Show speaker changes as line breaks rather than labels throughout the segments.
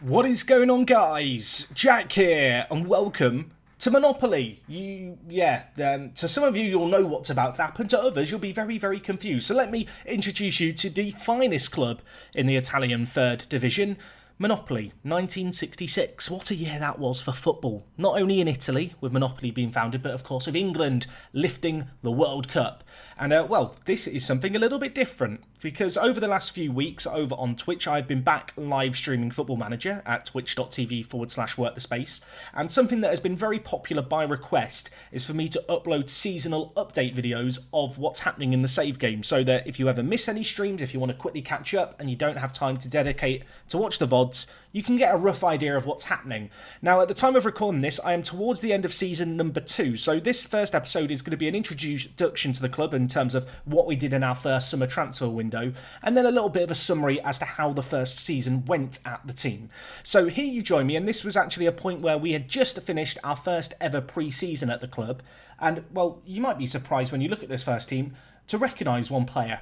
What is going on, guys? Jack here, and welcome to Monopoly. To some of you, you'll know what's about to happen. To others, you'll be very, very confused. So let me introduce you to the finest club in the Italian third division, Monopoli, 1966. What a year that was for football. Not only in Italy, with Monopoly being founded, but of course with England lifting the World Cup. And this is something a little bit different, because over the last few weeks over on Twitch, I've been back live streaming Football Manager at twitch.tv/WorkTheSpace. And something that has been very popular by request is for me to upload seasonal update videos of what's happening in the save game, so that if you ever miss any streams, if you want to quickly catch up and you don't have time to dedicate to watch the VODs, you can get a rough idea of what's happening. Now, at the time of recording this, I am towards the end of season number 2, so this first episode is going to be an introduction to the club in terms of what we did in our first summer transfer window, and then a little bit of a summary as to how the first season went at the team. So here you join me, and this was actually a point where we had just finished our first ever pre-season at the club, and, well, you might be surprised when you look at this first team to recognise one player.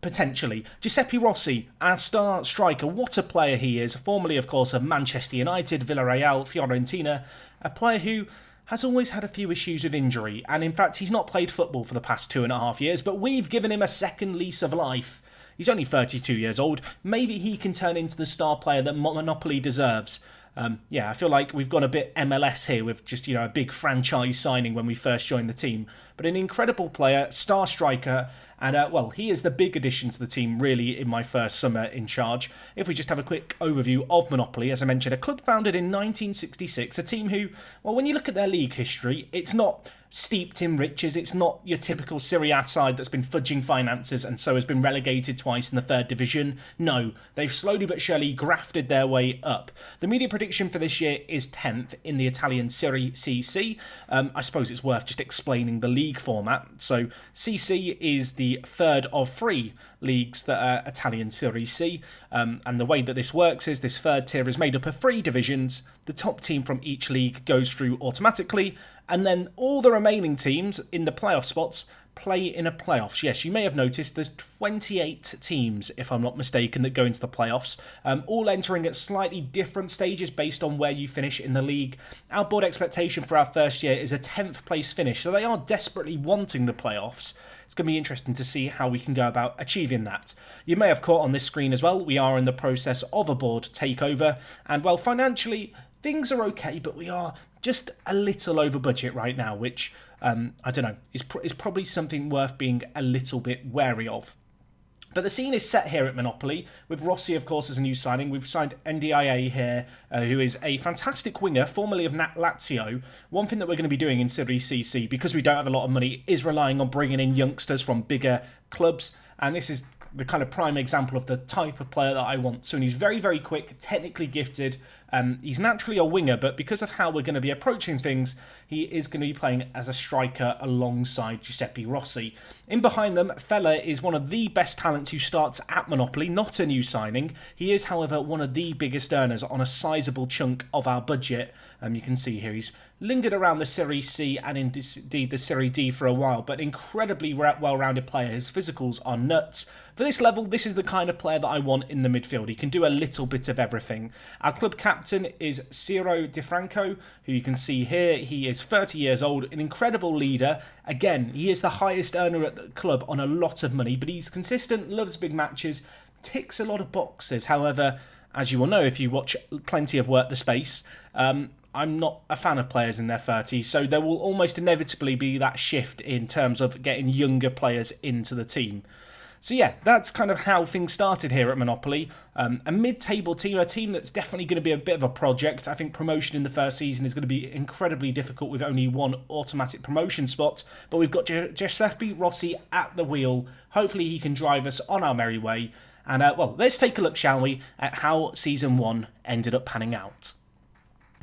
Potentially. Giuseppe Rossi, our star striker, what a player he is, formerly of course of Manchester United, Villarreal, Fiorentina, a player who has always had a few issues with injury, and in fact he's not played football for the past 2.5 years, but we've given him a second lease of life. He's only 32 years old, maybe he can turn into the star player that Monopoly deserves. I feel like we've gone a bit MLS here with just, a big franchise signing when we first joined the team. But an incredible player, star striker, and, he is the big addition to the team, really, in my first summer in charge. If we just have a quick overview of Monopoly, as I mentioned, a club founded in 1966, a team who, well, when you look at their league history, it's not steeped in riches. It's not your typical Serie A side that's been fudging finances and so has been relegated twice in the third division. No, they've slowly but surely grafted their way up. The media prediction for this year is 10th in the Italian Serie C. I suppose it's worth just explaining the league format. So CC is the third of 3 leagues that are Italian Serie C, and the way that this works is this third tier is made up of 3 divisions. The top team from each league goes through automatically, and then all the remaining teams in the playoff spots play in a playoffs. Yes, you may have noticed there's 28 teams, if I'm not mistaken, that go into the playoffs, all entering at slightly different stages based on where you finish in the league. Our board expectation for our first year is a 10th place finish, so they are desperately wanting the playoffs. It's going to be interesting to see how we can go about achieving that. You may have caught on this screen as well, we are in the process of a board takeover, and well, financially, things are okay, but we are just a little over budget right now, which, I don't know, is probably something worth being a little bit wary of. But the scene is set here at Monopoly, with Rossi, of course, as a new signing. We've signed NDIA here, who is a fantastic winger, formerly of Lazio. One thing that we're going to be doing in Serie C, because we don't have a lot of money, is relying on bringing in youngsters from bigger clubs. And this is the kind of prime example of the type of player that I want. So he's very, very quick, technically gifted. He's naturally a winger, but because of how we're going to be approaching things, he is going to be playing as a striker alongside Giuseppe Rossi. In behind them, Fella is one of the best talents who starts at Monopoly, not a new signing. He is, however, one of the biggest earners on a sizable chunk of our budget. You can see here he's lingered around the Serie C and indeed the Serie D for a while, but incredibly well-rounded player. His physicals are nuts. For this level, this is the kind of player that I want in the midfield. He can do a little bit of everything. Our club captain is Ciro Di Franco, who you can see here. He is 30 years old, an incredible leader. Again, he is the highest earner at the club on a lot of money, but he's consistent, loves big matches, ticks a lot of boxes. However, as you will know if you watch plenty of WorkTheSpace, I'm not a fan of players in their 30s, so there will almost inevitably be that shift in terms of getting younger players into the team. So yeah, that's kind of how things started here at Monopoly. A mid-table team, a team that's definitely going to be a bit of a project. I think promotion in the first season is going to be incredibly difficult with only one automatic promotion spot. But we've got Giuseppe Rossi at the wheel. Hopefully he can drive us on our merry way. And let's take a look, shall we, at how Season 1 ended up panning out.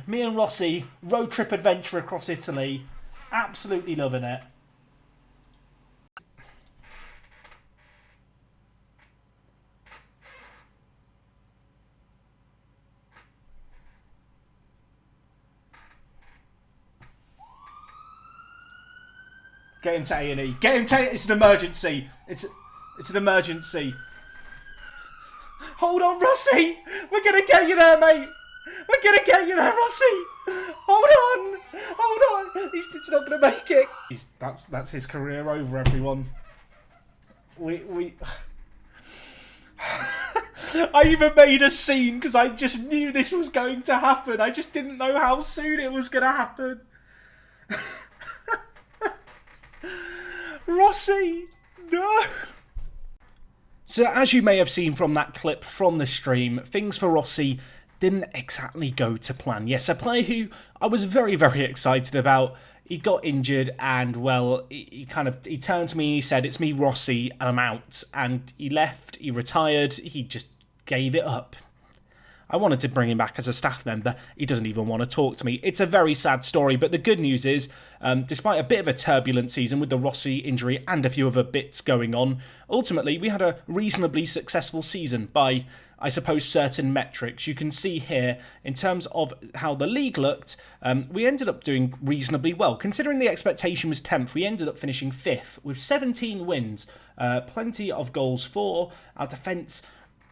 Me and Rossi, road trip adventure across Italy. Absolutely loving it. Get him to A&E. Get him to... It's an emergency. It's an emergency. Hold on, Rossi! We're going to get you there, mate! We're gonna get you there, Rossi. Hold on. Hold on. He's not gonna make it. That's his career over, everyone. We I even made a scene because I just knew this was going to happen. I just didn't know how soon it was going to happen. Rossi, no. So as you may have seen from that clip from the stream, things for Rossi didn't exactly go to plan. Yes, a player who I was very, very excited about. He got injured and, well, he turned to me and he said, "It's me, Rossi, and I'm out." And he left, he retired, he just gave it up. I wanted to bring him back as a staff member. He doesn't even want to talk to me. It's a very sad story, but the good news is, despite a bit of a turbulent season with the Rossi injury and a few other bits going on, ultimately we had a reasonably successful season by, I suppose, certain metrics. You can see here, in terms of how the league looked, we ended up doing reasonably well. Considering the expectation was 10th, we ended up finishing 5th with 17 wins, plenty of goals for. Our defence,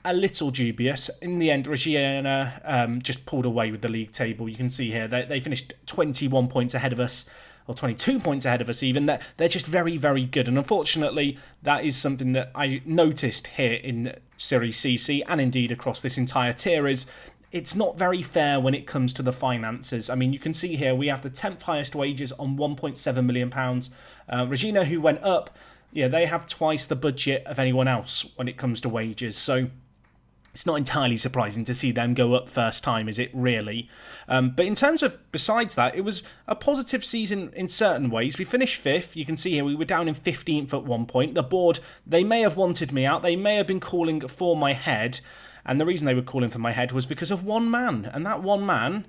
a little dubious. In the end, Regina just pulled away with the league table. You can see here, they finished 21 points ahead of us, or 22 points ahead of us even. They're just very, very good. And unfortunately, that is something that I noticed here in Serie C and indeed across this entire tier is it's not very fair when it comes to the finances. I mean, you can see here we have the 10th highest wages on £1.7 million. Regina, who went up, yeah, they have twice the budget of anyone else when it comes to wages. So it's not entirely surprising to see them go up first time, is it really? But in terms of, besides that, it was a positive season in certain ways. We finished 5th. You can see here we were down in 15th at one point. The board, they may have wanted me out. They may have been calling for my head. And the reason they were calling for my head was because of one man. And that one man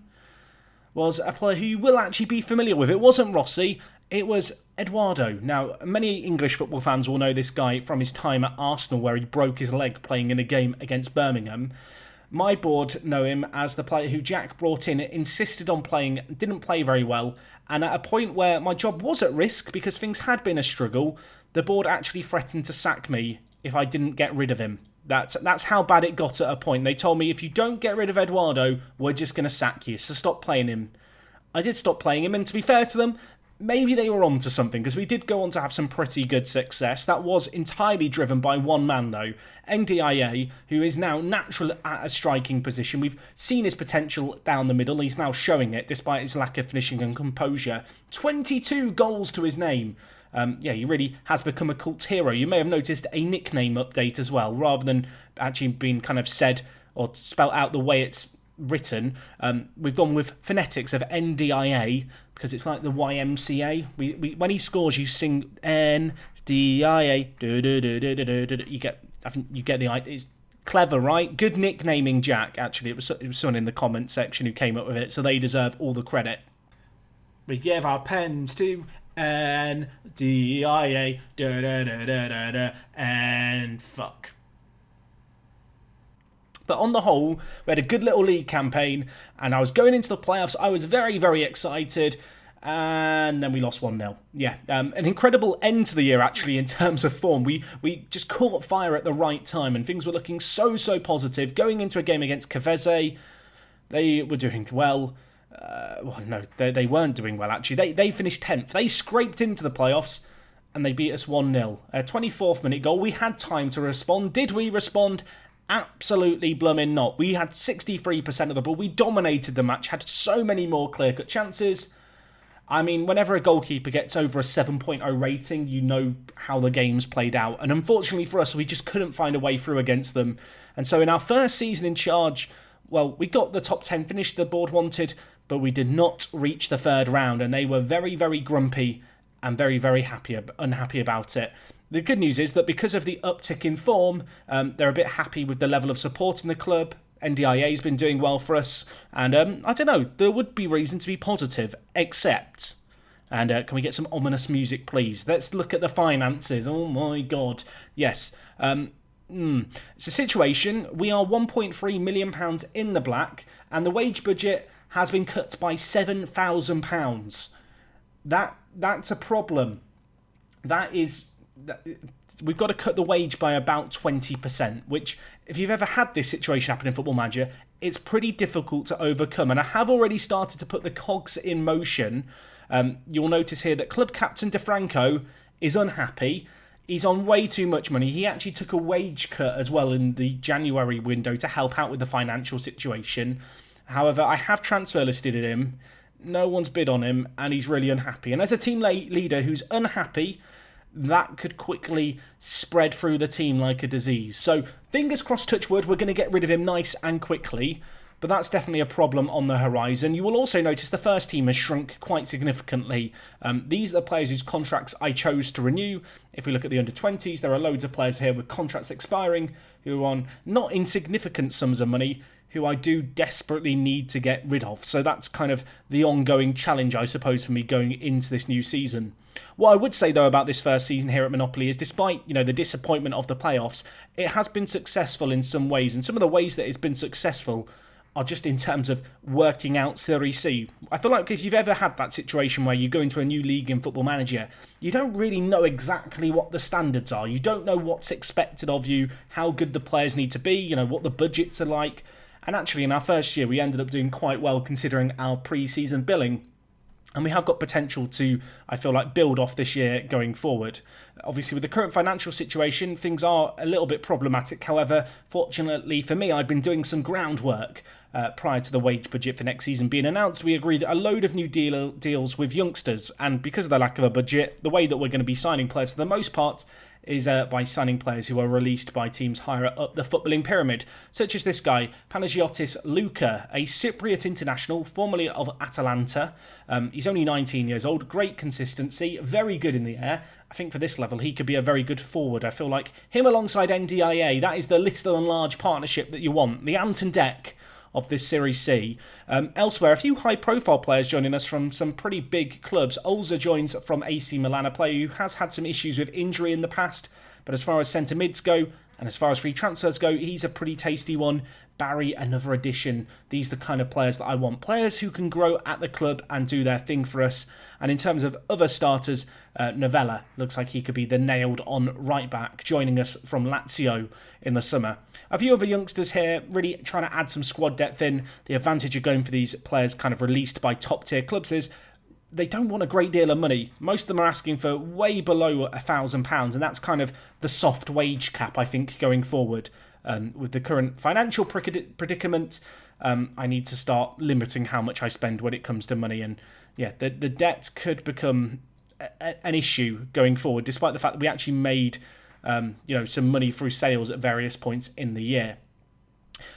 was a player who you will actually be familiar with. It wasn't Rossi. It was Eduardo. Now, many English football fans will know this guy from his time at Arsenal, where he broke his leg playing in a game against Birmingham. My board know him as the player who Jack brought in, insisted on playing, didn't play very well, and at a point where my job was at risk because things had been a struggle, the board actually threatened to sack me if I didn't get rid of him. That's how bad it got at a point. They told me, if you don't get rid of Eduardo, we're just going to sack you, so stop playing him. I did stop playing him, and to be fair to them, maybe they were on to something, because we did go on to have some pretty good success. That was entirely driven by one man, though, NDIA, who is now natural at a striking position. We've seen his potential down the middle. He's now showing it, despite his lack of finishing and composure. 22 goals to his name. Yeah, he really has become a cult hero. You may have noticed a nickname update as well, rather than actually being kind of said or spelt out the way it's written. We've gone with phonetics of NDIA, because it's like the YMCA. We when he scores, you sing NDIA. You get the idea. It's clever, right? Good nicknaming, Jack. Actually, it was someone in the comment section who came up with it, so they deserve all the credit. We give our pens to NDIA. And fuck. But on the whole, we had a good little league campaign, and I was going into the playoffs. I was very, very excited, and then we lost 1-0. Yeah, an incredible end to the year, actually, in terms of form. We just caught fire at the right time, and things were looking so positive. Going into a game against Cavese, they were doing well. Well, no, they weren't doing well, actually. They finished 10th. They scraped into the playoffs, and they beat us 1-0. 24th minute goal. We had time to respond. Did we respond? Absolutely blooming not. We had 63% of the ball. We dominated the match, had so many more clear-cut chances. I mean, whenever a goalkeeper gets over a 7.0 rating, you know how the game's played out. And unfortunately for us, we just couldn't find a way through against them. And so in our first season in charge, well, we got the top 10 finish the board wanted, but we did not reach the third round. And they were very, very grumpy and very, very unhappy about it. The good news is that because of the uptick in form, they're a bit happy with the level of support in the club. NDIA's been doing well for us. And I don't know, there would be reason to be positive, except... And can we get some ominous music, please? Let's look at the finances. Oh my God. Yes. It's a situation. We are £1.3 million in the black, and the wage budget has been cut by £7,000. That's a problem. That is we've got to cut the wage by about 20%, which, if you've ever had this situation happen in Football Manager, it's pretty difficult to overcome. And I have already started to put the cogs in motion. You'll notice here that Club Captain DeFranco is unhappy. He's on way too much money. He actually took a wage cut as well in the January window to help out with the financial situation. However, I have transfer listed him. No one's bid on him, and he's really unhappy. And as a team leader who's unhappy, that could quickly spread through the team like a disease. So, fingers crossed, touch wood, we're going to get rid of him nice and quickly. But that's definitely a problem on the horizon. You will also notice the first team has shrunk quite significantly. These are the players whose contracts I chose to renew. If we look at the under-20s, there are loads of players here with contracts expiring who are on not insignificant sums of money, who I do desperately need to get rid of. So that's kind of the ongoing challenge, I suppose, for me going into this new season. What I would say, though, about this first season here at Monopoly is, despite, the disappointment of the playoffs, it has been successful in some ways. And some of the ways that it's been successful are just in terms of working out Serie C. I feel like if you've ever had that situation where you go into a new league in Football Manager, you don't really know exactly what the standards are. You don't know what's expected of you, how good the players need to be, what the budgets are like. And actually, in our first year, we ended up doing quite well considering our pre-season billing. And we have got potential to, I feel like, build off this year going forward. Obviously, with the current financial situation, things are a little bit problematic. However, fortunately for me, I've been doing some groundwork prior to the wage budget for next season being announced. We agreed a load of new deals with youngsters. And because of the lack of a budget, the way that we're going to be signing players for the most part is by signing players who are released by teams higher up the footballing pyramid, such as this guy, Panagiotis Luka, a Cypriot international, formerly of Atalanta. He's only 19 years old, great consistency, very good in the air. I think for this level, he could be a very good forward. I feel like him alongside NDIA, that is the little and large partnership that you want. The Ant and Dec of this Series C. Elsewhere, a few high-profile players joining us from some pretty big clubs. Olza joins from AC Milan, a player who has had some issues with injury in the past, but as far as centre mids go, and as far as free transfers go, he's a pretty tasty one. Barry, another addition. These are the kind of players that I want. Players who can grow at the club and do their thing for us. And in terms of other starters, Novella looks like he could be the nailed-on right-back, joining us from Lazio in the summer. A few other youngsters here, really trying to add some squad depth in. The advantage of going for these players kind of released by top-tier clubs is they don't want a great deal of money. Most of them are asking for way below £1,000, and that's kind of the soft wage cap, I think, going forward. With the current financial predicament, I need to start limiting how much I spend when it comes to money. And yeah, the debt could become an issue going forward, despite the fact that we actually made some money through sales at various points in the year.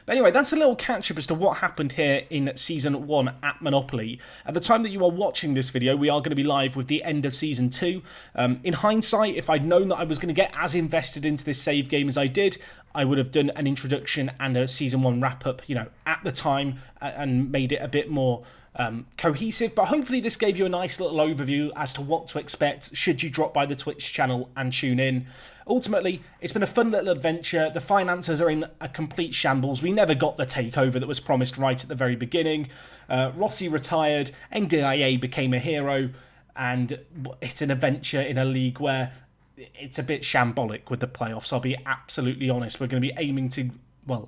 But anyway, that's a little catch-up as to what happened here in Season 1 at Monopoly. At the time that you are watching this video, we are going to be live with the end of Season 2. In hindsight, if I'd known that I was going to get as invested into this save game as I did, I would have done an introduction and a Season 1 wrap-up, at the time and made it a bit more cohesive. But hopefully this gave you a nice little overview as to what to expect should you drop by the Twitch channel and tune in. Ultimately, it's been a fun little adventure. The finances are in a complete shambles. We never got the takeover that was promised right at the very beginning. Rossi retired, NDIA became a hero, and it's an adventure in a league where it's a bit shambolic with the playoffs. I'll be absolutely honest. We're going to be aiming to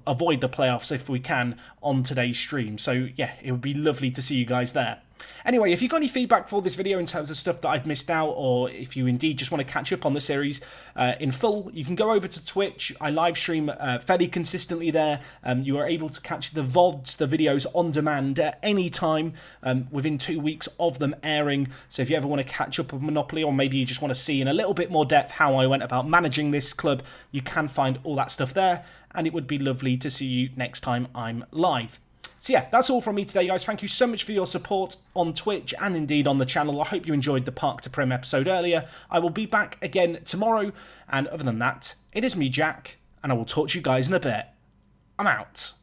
avoid the playoffs if we can on today's stream. So yeah, it would be lovely to see you guys there. Anyway, if you've got any feedback for this video in terms of stuff that I've missed out, or if you indeed just want to catch up on the series in full, you can go over to Twitch. I live stream fairly consistently there. You are able to catch the VODs, the videos on demand at any time within 2 weeks of them airing. So if you ever want to catch up with Monopoly, or maybe you just want to see in a little bit more depth how I went about managing this club, you can find all that stuff there. And it would be lovely to see you next time I'm live. So yeah, that's all from me today, guys. Thank you so much for your support on Twitch and indeed on the channel. I hope you enjoyed the Park to Prem episode earlier. I will be back again tomorrow. And other than that, it is me, Jack, and I will talk to you guys in a bit. I'm out.